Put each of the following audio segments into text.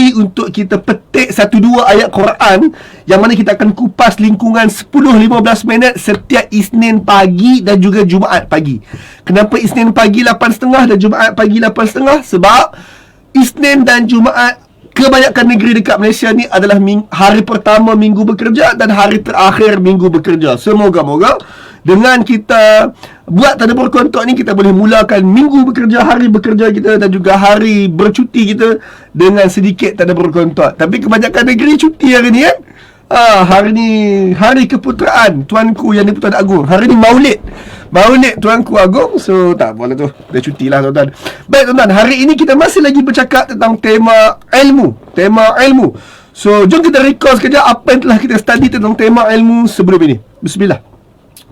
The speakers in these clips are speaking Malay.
janji untuk kita petik 1-2 ayat Quran yang mana kita akan kupas lingkungan 10-15 minit setiap Isnin pagi dan juga Jumaat pagi. Kenapa Isnin pagi 8.30 dan Jumaat pagi 8.30? Sebab Isnin dan Jumaat kebanyakan negeri dekat Malaysia ni adalah hari pertama minggu bekerja dan hari terakhir minggu bekerja. Semoga-moga dengan kita buat tadabbur kontok ni, kita boleh mulakan minggu bekerja, hari bekerja kita dan juga hari bercuti kita dengan sedikit tadabbur kontok. Tapi kebanyakan negeri cuti hari ni kan. Hari ni hari keputeraan Tuanku Yang di-Pertuan Agong. Hari ni Maulid Tuanku Agong. So tak boleh tu, dah cuti lah tuan-tuan. Baik tuan-tuan, hari ini kita masih lagi bercakap tentang tema ilmu. So jom kita recall sekejap apa yang telah kita study tentang tema ilmu sebelum ini. Bismillah.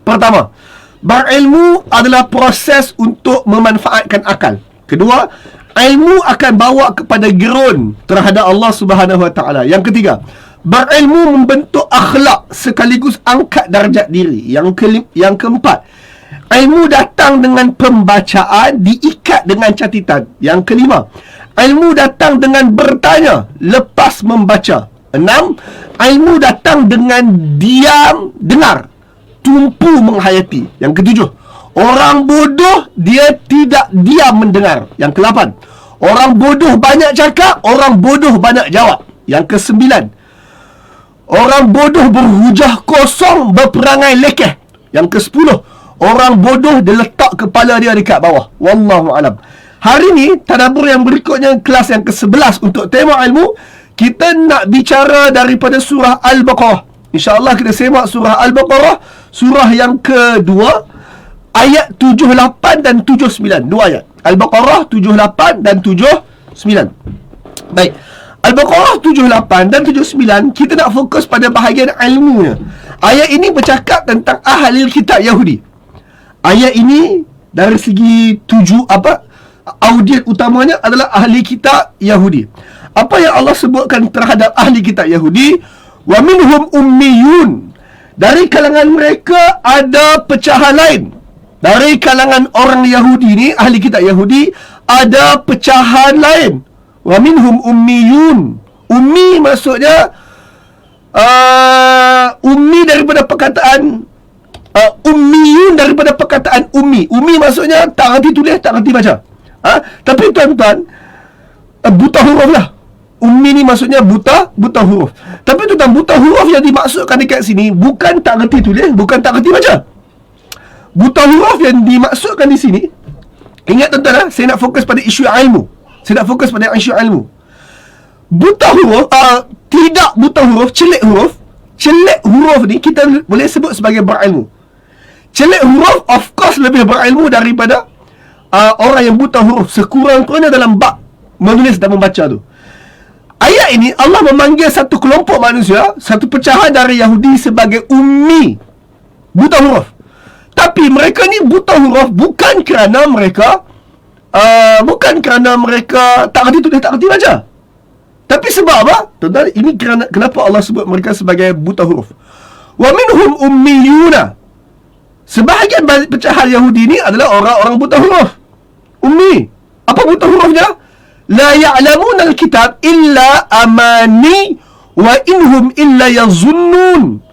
Pertama, berilmu adalah proses untuk memanfaatkan akal. Kedua, ilmu akan bawa kepada gerun terhadap Allah Subhanahu Wa Taala. Yang ketiga, berilmu membentuk akhlak sekaligus angkat darjat diri. Yang keempat, ilmu datang dengan pembacaan, diikat dengan catatan. Yang kelima, ilmu datang dengan bertanya lepas membaca. 6, ilmu datang dengan diam dengar, tumpu menghayati. Yang ketujuh, orang bodoh dia tidak diam mendengar. Yang ke-8, orang bodoh banyak cakap, orang bodoh banyak jawab. Yang ke-9, orang bodoh berhujah kosong, berperangai lekeh. Yang ke-10, orang bodoh dia letak kepala dia dekat bawah. Wallahu alam. Hari ni tadabbur yang berikutnya, kelas yang ke-11 untuk tema ilmu, kita nak bicara daripada surah Al-Baqarah. InsyaAllah kita semak surah Al-Baqarah, surah yang kedua, ayat 78 dan 79. Dua ayat. Al-Baqarah 78 dan 79. Baik. Al-Baqarah 78 dan 79, kita nak fokus pada bahagian ilmunya. Ayat ini bercakap tentang ahli kitab Yahudi. Ayat ini dari segi audien utamanya adalah ahli kitab Yahudi. Apa yang Allah sebutkan terhadap ahli kitab Yahudi? Wa minhum ummiyun. Dari kalangan mereka ada pecahan lain. Dari kalangan orang Yahudi ni, ahli kitab Yahudi, ada pecahan lain. Wa minhum ummiyun. Ummi maksudnya ummi daripada perkataan ummiyun daripada perkataan ummi. Ummi maksudnya tak reti tulis, tak reti baca. Tapi tuan-tuan, buta huruf lah. Ummi ni maksudnya buta huruf. Tapi tuan-tuan, buta huruf yang dimaksudkan dekat sini bukan tak reti tulis, bukan tak reti baca. Buta huruf yang dimaksudkan di sini, ingat tuan-tuan, saya nak fokus pada isu ilmu. Buta huruf, tidak buta huruf, celik huruf. Celik huruf ni kita boleh sebut sebagai berilmu. Celik huruf of course lebih berilmu daripada orang yang buta huruf, sekurang-kurangnya dalam bab menulis dan membaca tu. Ayat ini Allah memanggil satu kelompok manusia, satu pecahan dari Yahudi sebagai ummi, buta huruf. Tapi mereka ni buta huruf bukan kerana mereka tak reti tulis, tak reti baca. Tapi sebab apa? Tuan-tuan, ini kenapa Allah sebut mereka sebagai buta huruf. Wa minhum ummiyuna. Sebahagian pecahan Yahudi ni adalah orang-orang buta huruf. Ummi. Apa buta hurufnya? La ya'lamuna al-kitab illa amani wa inhum illa yazunnun.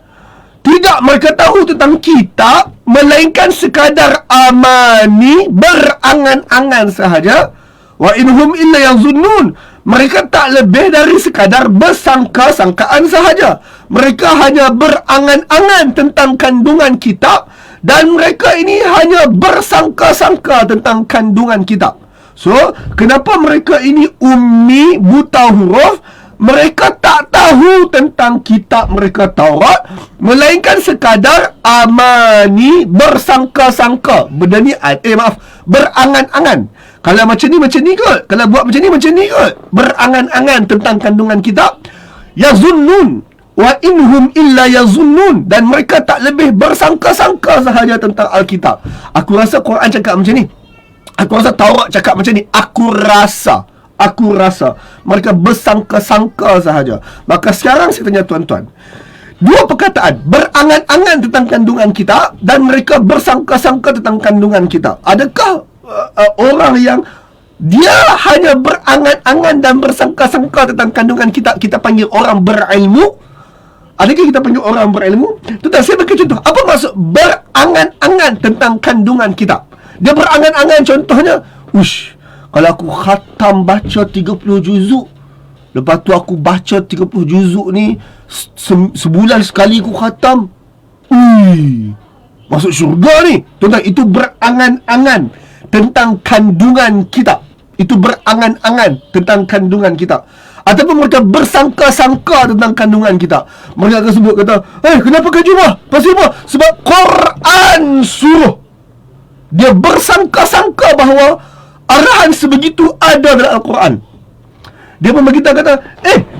Tidak mereka tahu tentang kitab melainkan sekadar amani, berangan-angan sahaja. Wa inhum illa yazunnun. Mereka tak lebih dari sekadar bersangka-sangkaan sahaja. Mereka hanya berangan-angan tentang kandungan kitab, dan mereka ini hanya bersangka-sangka tentang kandungan kitab. So, kenapa mereka ini ummi, buta huruf? Mereka tak tahu tentang kitab mereka Taurat, melainkan sekadar amani, bersangka-sangka, berangan-angan. Kalau macam ni kot, kalau buat macam ni kot, berangan-angan tentang kandungan kitab. Yazunnun wa inhum illa yazunnun. Dan mereka tak lebih bersangka-sangka sahaja tentang Alkitab. Aku rasa Quran cakap macam ni. Aku rasa Taurat cakap macam ni. Aku rasa mereka bersangka-sangka sahaja. Maka sekarang saya tanya tuan-tuan, dua perkataan, berangan-angan tentang kandungan kitab dan mereka bersangka-sangka tentang kandungan kitab. Adakah orang yang Dia hanya berangan-angan dan bersangka-sangka tentang kandungan kita. Kita panggil orang berilmu. Adakah kita panggil orang berilmu? Tuan, saya bagi contoh. Apa maksud berangan-angan tentang kandungan kita? Dia berangan-angan, contohnya, ush, kalau aku khatam baca 30 juzuk, lepas tu aku baca 30 juzuk ni sebulan sekali aku khatam. Masuk syurga ni. Tuan-tuan, itu berangan-angan tentang kandungan kita. Itu berangan-angan tentang kandungan kita. Ataupun mereka bersangka-sangka tentang kandungan kita. Mereka akan sebut, kata, kenapa kau jumpa? Pasal apa? Sebab Quran suruh. Dia bersangka-sangka bahawa arahan sebegitu ada dalam Al-Quran. Dia pun beritahu, kata,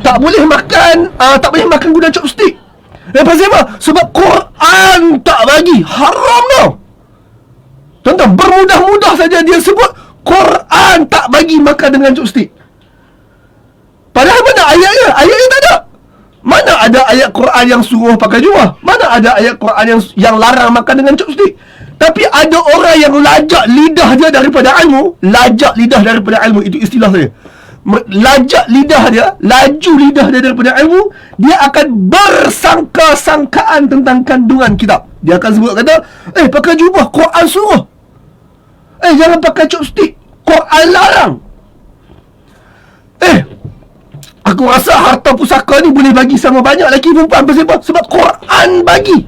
tak boleh makan guna chopstick. Pasal apa? Sebab Quran tak bagi. Haram tau. Tuan-tuan, bermudah-mudah saja dia sebut Quran tak bagi makan dengan chopstick. Padahal mana ayatnya? Ayatnya tak ada. Mana ada ayat Quran yang suruh pakai jubah? Mana ada ayat Quran yang larang makan dengan chopstick? Tapi ada orang yang lajak lidah dia daripada ilmu. Lajak lidah daripada ilmu, itu istilah saya. Lajak lidah dia, laju lidah dia daripada ilmu. Dia akan bersangka-sangkaan tentang kandungan kitab. Dia akan sebut, kata, pakai jubah, Quran suruh. Jangan pakai chopstick, Quran larang. Aku rasa harta pusaka ni boleh bagi sama banyak lelaki perempuan. Pasal apa? Sebab Quran bagi.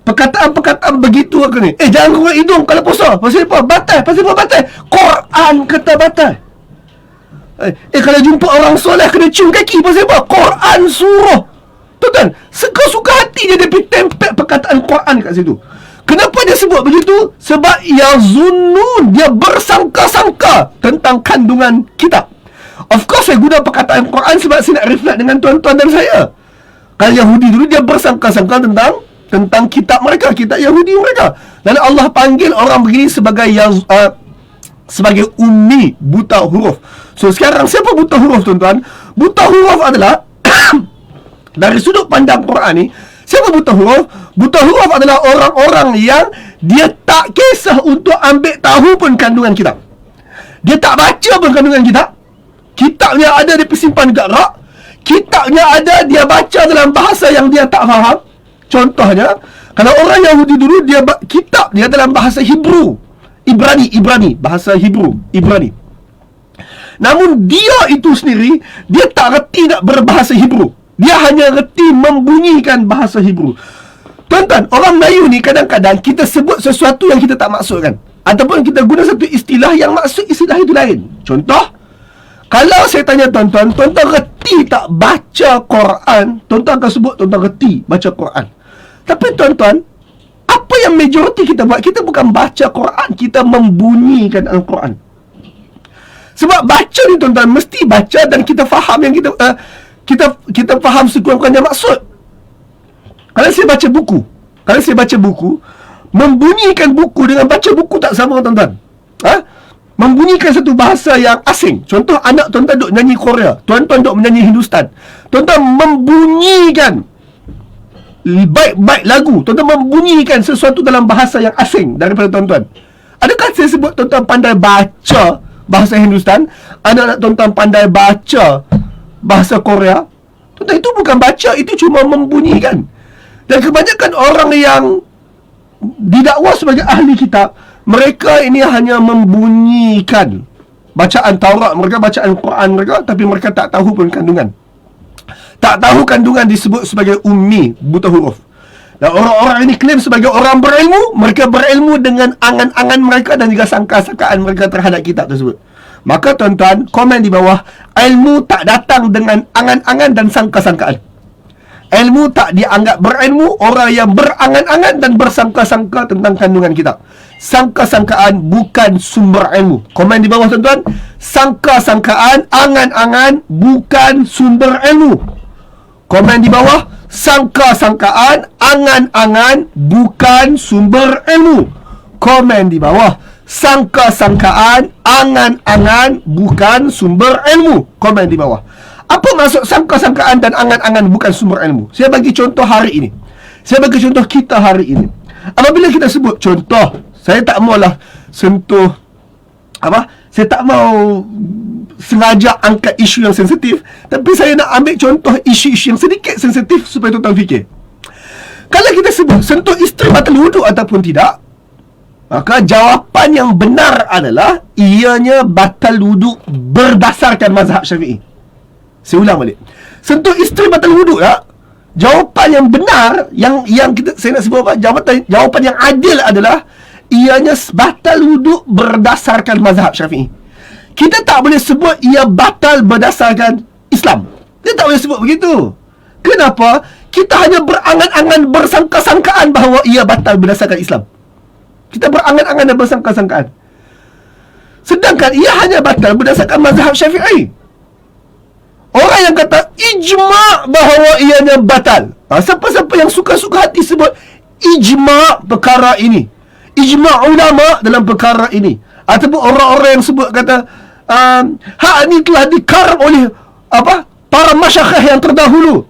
Perkataan-perkataan begitu aku ni. Jangan kurang hidung kalau puasa. Pasal apa? Batal. Pasal apa batal? Quran kata batal. Kalau jumpa orang soleh kena cium kaki. Pasal apa? Quran suruh. Tuan-tuan, suka-suka hati dia pergi tempel perkataan Quran kat situ. Kenapa dia sebut begitu? Sebab yazunun, dia bersangka-sangka tentang kandungan kitab. Of course saya guna perkataan Quran sebab saya nak reflect dengan tuan-tuan dan saya. Kalau Yahudi dulu dia bersangka-sangka tentang kitab mereka, kitab Yahudi mereka. Lalu Allah panggil orang begini sebagai ummi, buta huruf. So sekarang siapa buta huruf, tuan-tuan? Buta huruf adalah dari sudut pandang Quran ni, siapa buta huruf? Buta huruf adalah orang-orang yang dia tak kisah untuk ambil tahu pun kandungan kitab. Dia tak baca pun kandungan kitab. Kitabnya ada, dia simpan dekat rak. Kitabnya ada, dia baca dalam bahasa yang dia tak faham. Contohnya, kalau orang Yahudi dulu, kitab dia dalam bahasa Hebrew, Ibrani, bahasa Hebrew, Ibrani. Namun dia itu sendiri, dia tak reti nak berbahasa Hebrew. Dia hanya reti membunyikan bahasa Hebrew. Tuan-tuan, orang Melayu ni kadang-kadang kita sebut sesuatu yang kita tak maksudkan. Ataupun kita guna satu istilah yang maksud istilah itu lain. Contoh, kalau saya tanya tuan-tuan, tuan-tuan reti tak baca Quran? Tuan-tuan akan sebut tuan-tuan reti baca Quran. Tapi tuan-tuan, apa yang majoriti kita buat? Kita bukan baca Quran, kita membunyikan Al-Quran. Sebab baca ni tuan-tuan mesti baca dan kita faham yang kita faham sekurang-kurangnya maksud. Kalau saya baca buku, membunyikan buku dengan baca buku tak sama, tuan-tuan. Membunyikan satu bahasa yang asing. Contoh, anak tuan-tuan duk nyanyi Korea, tuan-tuan duk menyanyi Hindustan. Tuan-tuan membunyikan baik-baik lagu, tuan-tuan membunyikan sesuatu dalam bahasa yang asing daripada tuan-tuan. Adakah saya sebut tuan-tuan pandai baca bahasa Hindustan, anak-anak tuan-tuan pandai baca bahasa Korea? Tuan-tuan, itu bukan baca, itu cuma membunyikan. Dan kebanyakan orang yang didakwa sebagai ahli kitab, mereka ini hanya membunyikan bacaan Taurat mereka, bacaan Quran mereka, tapi mereka tak tahu pun kandungan. Tak tahu kandungan disebut sebagai ummi, buta huruf. Dan orang-orang ini klaim sebagai orang berilmu. Mereka berilmu dengan angan-angan mereka dan juga sangka-sangkaan mereka terhadap kitab tersebut. Maka tuan-tuan, komen di bawah, ilmu tak datang dengan angan-angan dan sangka-sangkaan. Ilmu tak dianggap berilmu orang yang berangan-angan dan bersangka-sangka tentang kandungan kitab. Sangka-sangkaan bukan sumber ilmu. Komen di bawah, tuan-tuan. Sangka-sangkaan, angan-angan bukan sumber ilmu. Komen di bawah. Sangka-sangkaan, angan-angan bukan sumber ilmu. Komen di bawah. Sangka-sangkaan, angan-angan bukan sumber ilmu. Komen di bawah. Apa maksud sangka-sangkaan dan angan-angan bukan sumber ilmu? Saya bagi contoh hari ini. Saya bagi contoh kita hari ini. Apabila kita sebut contoh, saya tak maulah sentuh Saya tak mau sengaja angkat isu yang sensitif, tapi saya nak ambil contoh isu-isu yang sedikit sensitif supaya tuan-tuan fikir. Kalau kita sebut sentuh isteri batal wuduk ataupun tidak, maka jawapan yang benar adalah ianya batal wuduk berdasarkan mazhab Syafi'i. Saya ulang balik. Sentuh isteri batal wuduk tak? Jawapan yang benar, saya nak sebut apa? Jawapan yang adil adalah ianya batal wuduk berdasarkan mazhab Syafi'i. Kita tak boleh sebut ia batal berdasarkan Islam. Kita tak boleh sebut begitu. Kenapa? Kita hanya berangan-angan, bersangka-sangkaan bahawa ia batal berdasarkan Islam. Kita berangan-angan dan bersangka-sangkaan. Sedangkan ia hanya batal berdasarkan mazhab Syafi'i. Orang yang kata ijma' bahawa ianya batal. Siapa-siapa yang suka-suka hati sebut ijma' perkara ini, ijma' ulama' dalam perkara ini, ataupun orang-orang yang sebut kata hak ini telah dikarang oleh para masyayikh yang terdahulu.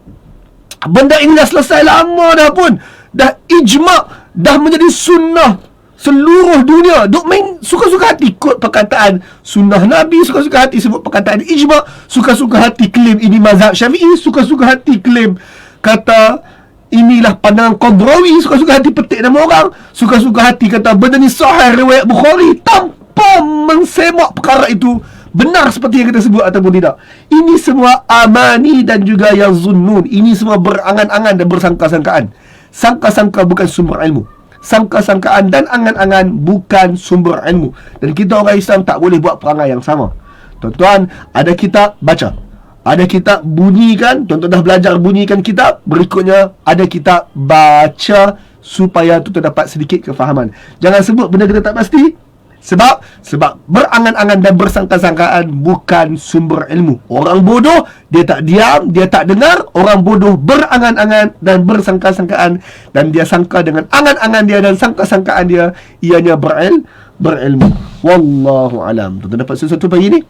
Benda ini dah selesai lama dah pun. Dah ijma', dah menjadi sunnah seluruh dunia. Duk main suka-suka hati ikut perkataan sunnah Nabi, suka-suka hati sebut perkataan ijma', suka-suka hati klaim ini mazhab Syafi'i, suka-suka hati klaim kata inilah pandangan Qadrawi, suka-suka hati petik nama orang, suka-suka hati kata benda ni sahih riwayat Bukhari, tanpa mensemak perkara itu benar seperti yang kita sebut ataupun tidak. Ini semua amani dan juga yang zunnun. Ini semua berangan-angan dan bersangka-sangkaan. Sangka-sangka bukan sumber ilmu. Sangka-sangkaan dan angan-angan bukan sumber ilmu. Dan kita orang Islam tak boleh buat perangai yang sama. Tuan-tuan, ada kitab, baca. Ada kitab, bunyikan. Tuan-tuan dah belajar bunyikan kitab. Berikutnya, ada kitab, baca supaya tuan-tuan dapat sedikit kefahaman. Jangan sebut benda kita tak pasti. Sebab berangan-angan dan bersangka-sangkaan bukan sumber ilmu. Orang bodoh, dia tak diam, dia tak dengar. Orang bodoh berangan-angan dan bersangka-sangkaan, dan dia sangka dengan angan-angan dia dan sangka-sangkaan dia ianya berilmu. Wallahu alam. Tuan-tuan dapat sesuatu pagi ni?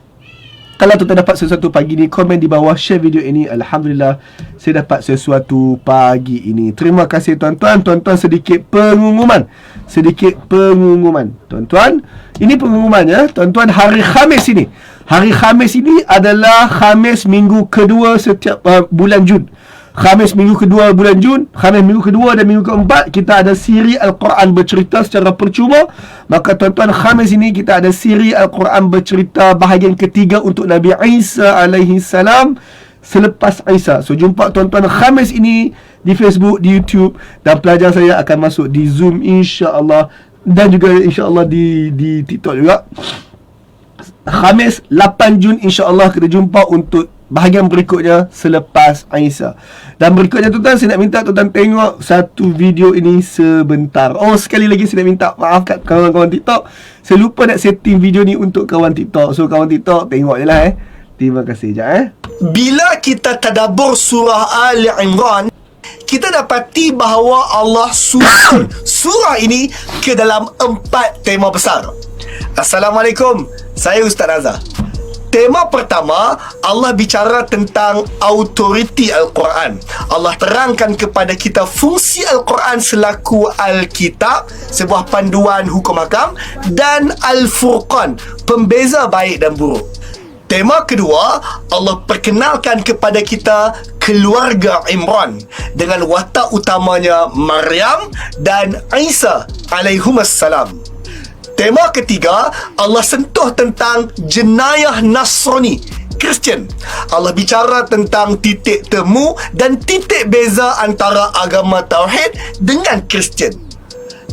Kalau tuan-tuan dapat sesuatu pagi ni, komen di bawah, share video ini. Alhamdulillah, saya dapat sesuatu pagi ini. Terima kasih tuan-tuan. Tuan-tuan, sedikit pengumuman. Tuan-tuan, ini pengumumannya. Tuan-tuan, hari Khamis ini. Hari Khamis ini adalah Khamis minggu kedua setiap bulan Jun. Khamis minggu kedua bulan Jun, Khamis minggu kedua dan minggu keempat, kita ada siri Al-Quran bercerita secara percuma. Maka tuan-tuan, Khamis ini kita ada siri Al-Quran bercerita bahagian ketiga untuk Nabi Isa alaihi salam selepas Isa. So jumpa tuan-tuan Khamis ini di Facebook, di YouTube, dan pelajar saya akan masuk di Zoom insya-Allah, dan juga insya-Allah di TikTok juga. Khamis 8 Jun insya-Allah kita jumpa untuk bahagian berikutnya selepas Aisyah. Dan berikutnya tuan-tuan, saya nak minta tuan-tuan tengok satu video ini sebentar. Oh, sekali lagi saya nak minta maaf kat kawan-kawan TikTok. Saya lupa nak setting video ni untuk kawan TikTok. So kawan TikTok, tengok je lah Terima kasih sekejap Bila kita tadabbur surah Ali Imran, kita dapati bahawa Allah susun surah ini ke dalam 4 tema besar. Assalamualaikum, saya Ustaz Azhar. Tema pertama, Allah bicara tentang autoriti Al-Quran. Allah terangkan kepada kita fungsi Al-Quran selaku Al-Kitab, sebuah panduan hukum hakam, dan Al-Furqan, pembeza baik dan buruk. Tema kedua, Allah perkenalkan kepada kita keluarga Imran dengan watak utamanya Maryam dan Isa alaihimussalam. Tema ketiga, Allah sentuh tentang jenayah Nasrani, Kristian. Allah bicara tentang titik temu dan titik beza antara agama Tauhid dengan Kristian.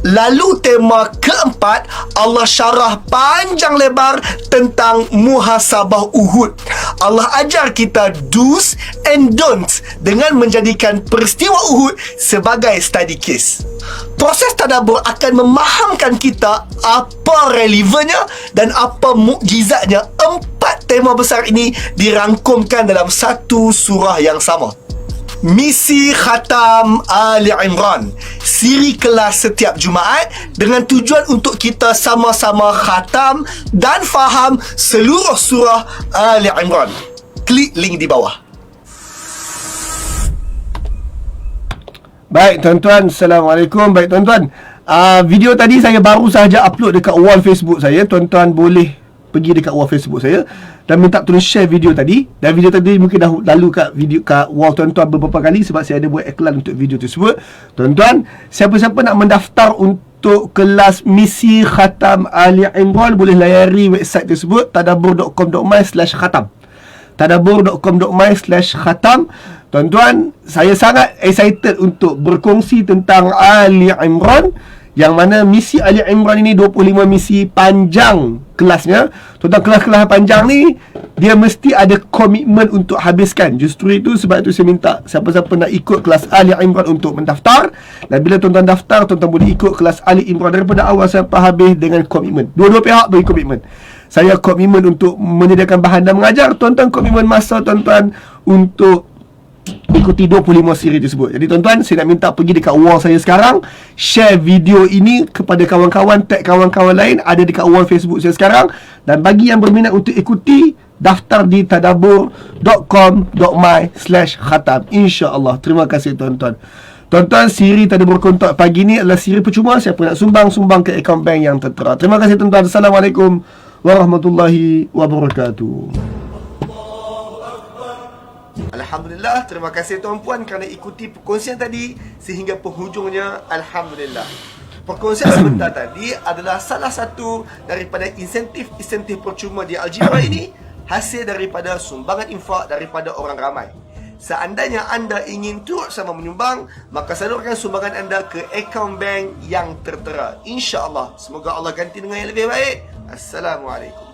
Lalu tema keempat, Allah syarah panjang lebar tentang muhasabah Uhud. Allah ajar kita do's and don'ts dengan menjadikan peristiwa Uhud sebagai study case. Proses tadabbur akan memahamkan kita apa relevannya dan apa mukjizatnya 4 tema besar ini dirangkumkan dalam satu surah yang sama. Misi Khatam Ali Imran, siri kelas setiap Jumaat dengan tujuan untuk kita sama-sama khatam dan faham seluruh surah Ali Imran. Klik link di bawah. Baik tuan-tuan, Assalamualaikum. Baik tuan-tuan, video tadi saya baru sahaja upload dekat wall Facebook saya. Tuan-tuan boleh pergi dekat wall Facebook saya dan minta tolong share video tadi. Dan video tadi mungkin dah lalu kat wall tuan-tuan beberapa kali sebab saya ada buat iklan untuk video tersebut. Tuan-tuan, siapa-siapa nak mendaftar untuk kelas misi khatam Ali Imran, boleh layari website tersebut tadabbur.com.my/khatam. tadabbur.com.my/khatam. Tuan-tuan, saya sangat excited untuk berkongsi tentang Ali Imran, yang mana misi Ali Imran ini 25 misi panjang kelasnya. Tuan-tuan, kelas-kelas panjang ni dia mesti ada komitmen untuk habiskan. Justru itu, sebab itu saya minta siapa-siapa nak ikut kelas Ali Imran untuk mendaftar. Dan bila tuan-tuan daftar, tuan-tuan boleh ikut kelas Ali Imran daripada awal sampai habis dengan komitmen. Dua-dua pihak bagi komitmen. Saya komitmen untuk menyediakan bahan dan mengajar. Tuan-tuan komitmen masa tuan-tuan untuk ikuti 25 siri tersebut. Jadi tuan-tuan, saya nak minta pergi dekat wall saya sekarang, share video ini kepada kawan-kawan, tag kawan-kawan lain ada dekat wall Facebook saya sekarang. Dan bagi yang berminat untuk ikuti, daftar di tadabbur.com.my/khatam, insya-Allah. Terima kasih tuan-tuan. Tuan-tuan, siri Tadabbur Kontak pagi ni adalah siri percuma. Siapa nak sumbang ke akaun bank yang tertera. Terima kasih tuan-tuan. Assalamualaikum warahmatullahi wabarakatuh. Alhamdulillah, terima kasih tuan-puan kerana ikuti perkongsian tadi sehingga penghujungnya. Alhamdulillah. Perkongsian sebentar tadi adalah salah satu daripada insentif percuma di Algebra ini, hasil daripada sumbangan infak daripada orang ramai. Seandainya anda ingin turut sama menyumbang, maka salurkan sumbangan anda ke akaun bank yang tertera. InsyaAllah. Semoga Allah ganti dengan yang lebih baik. Assalamualaikum.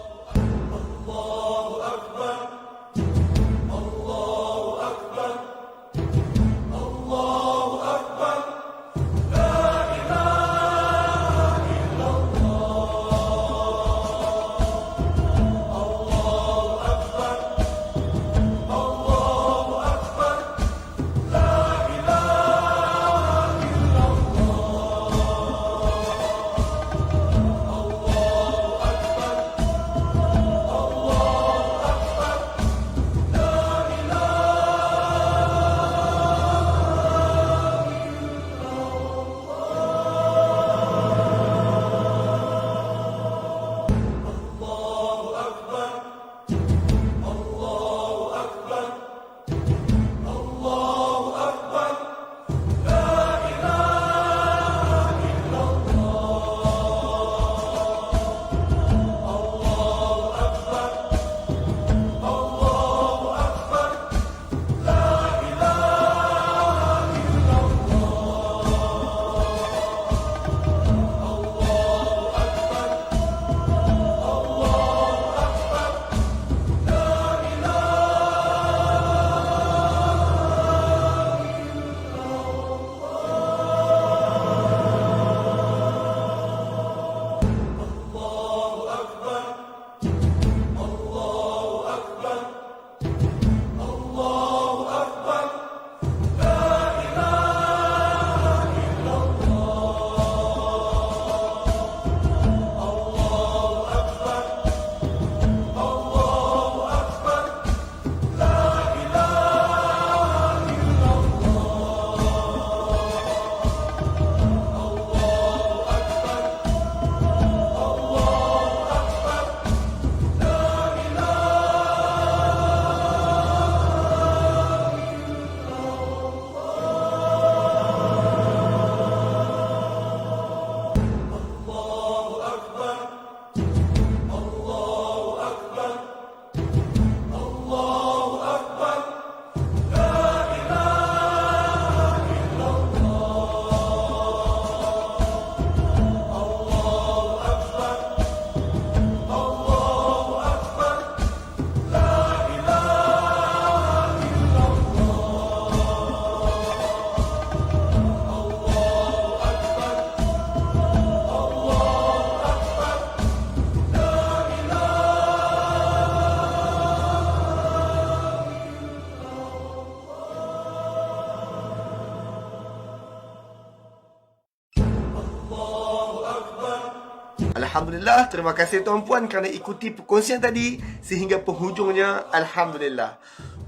Alhamdulillah, terima kasih tuan-puan kerana ikuti perkongsian tadi sehingga penghujungnya. Alhamdulillah.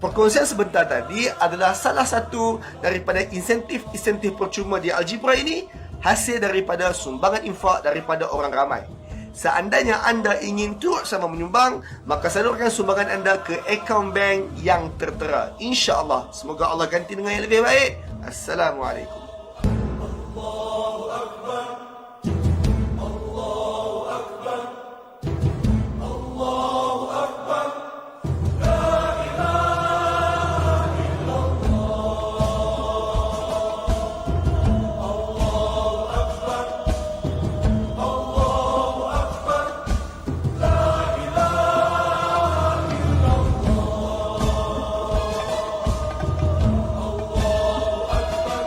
Perkongsian sebentar tadi adalah salah satu daripada insentif percuma di Algebra ini, hasil daripada sumbangan infak daripada orang ramai. Seandainya anda ingin turut sama menyumbang, maka salurkan sumbangan anda ke akaun bank yang tertera. InsyaAllah, semoga Allah ganti dengan yang lebih baik. Assalamualaikum.